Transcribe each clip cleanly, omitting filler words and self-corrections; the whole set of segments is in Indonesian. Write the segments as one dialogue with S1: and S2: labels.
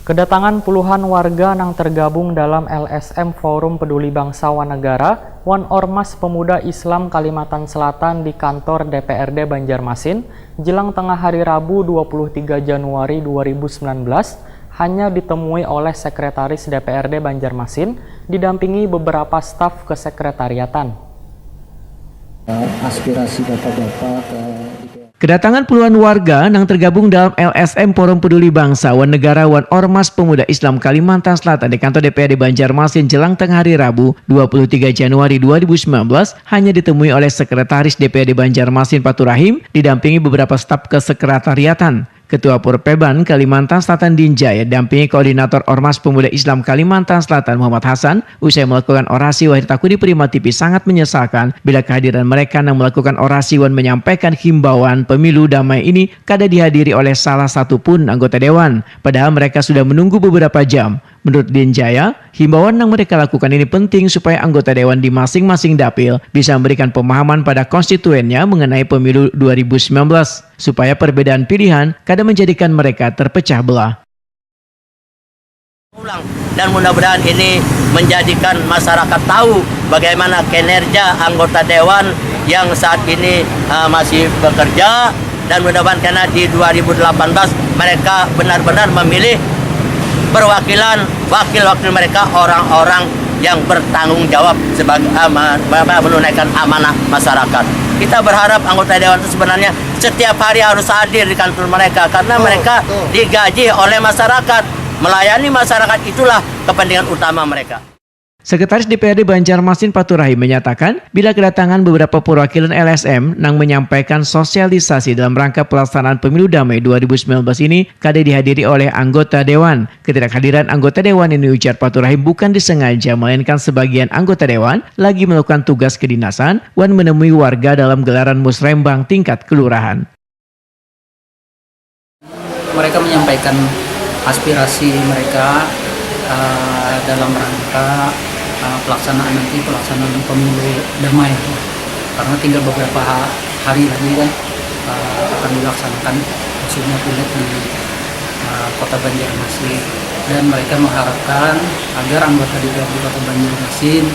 S1: Kedatangan puluhan warga yang tergabung dalam LSM Forum Peduli Bangsa Wanegara Wan Ormas Pemuda Islam Kalimantan Selatan di kantor DPRD Banjarmasin jelang tengah hari Rabu 23 Januari 2019 hanya ditemui oleh Sekretaris DPRD Banjarmasin didampingi beberapa staf kesekretariatan.
S2: Aspirasi bapak-bapak ke
S3: Kedatangan puluhan warga yang tergabung dalam LSM Forum Peduli Bangsa Wanegara Wan Ormas Pemuda Islam Kalimantan Selatan di kantor DPRD Banjarmasin jelang tengah hari Rabu 23 Januari 2019 hanya ditemui oleh Sekretaris DPRD Banjarmasin Fatur Rahim didampingi beberapa staf kesekretariatan. Ketua Porpeban Kalimantan Selatan Dinjaya dampingi Koordinator Ormas Pemuda Islam Kalimantan Selatan Muhammad Hasan usai melakukan orasi Wahid Takudi Prima TV sangat menyesalkan bila kehadiran mereka yang melakukan orasi Wan menyampaikan himbauan pemilu damai ini kada dihadiri oleh salah satu pun anggota dewan padahal mereka sudah menunggu beberapa jam. Menurut Dinjaya, himbauan yang mereka lakukan ini penting supaya anggota dewan di masing-masing dapil bisa memberikan pemahaman pada konstituennya mengenai pemilu 2019, supaya perbedaan pilihan kadang menjadikan mereka terpecah belah.
S4: Dan mudah-mudahan ini menjadikan masyarakat tahu bagaimana kinerja anggota dewan yang saat ini masih bekerja, dan mudah-mudahan karena di 2018 mereka benar-benar memilih perwakilan wakil-wakil mereka orang-orang yang bertanggung jawab sebagai menunaikan amanah masyarakat. Kita berharap anggota dewan itu sebenarnya setiap hari harus hadir di kantor mereka karena mereka digaji oleh masyarakat. Melayani masyarakat itulah kepentingan utama mereka.
S3: Sekretaris DPRD Banjarmasin Fatur Rahim menyatakan bila kedatangan beberapa perwakilan LSM yang menyampaikan sosialisasi dalam rangka pelaksanaan pemilu damai 2019 ini kada dihadiri oleh anggota dewan. Ketidakhadiran anggota dewan ini ujar Fatur Rahim bukan disengaja melainkan sebagian anggota dewan lagi melakukan tugas kedinasan wan menemui warga dalam gelaran musrembang tingkat kelurahan.
S2: mereka menyampaikan aspirasi mereka dalam rangka pelaksanaan pemilu damai, karena tinggal beberapa hari lagi kan akan dilaksanakan maksudnya pileg di Kota Banjarmasin, dan mereka mengharapkan agar anggota DPRD Kota Banjarmasin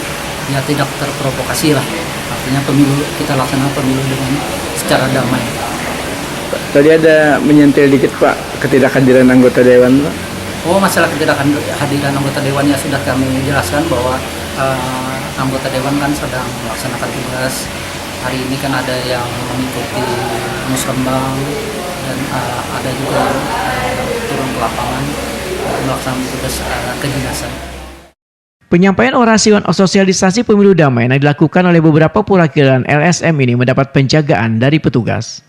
S2: ya tidak terprovokasi lah, artinya pemilu kita laksanakan pemilu dengan secara damai.
S5: Tadi ada menyentil dikit Pak ketidakhadiran anggota dewan Pak.
S2: Oh, masalah ketidakhadiran anggota dewan ya sudah kami jelaskan bahwa anggota dewan kan sedang melaksanakan tugas. Hari ini kan ada yang mengikuti musrembang dan ada juga turun ke lapangan melaksanakan tugas kedinasan.
S3: Penyampaian orasi wan sosialisasi pemilu damai yang dilakukan oleh beberapa perwakilan LSM ini mendapat penjagaan dari petugas.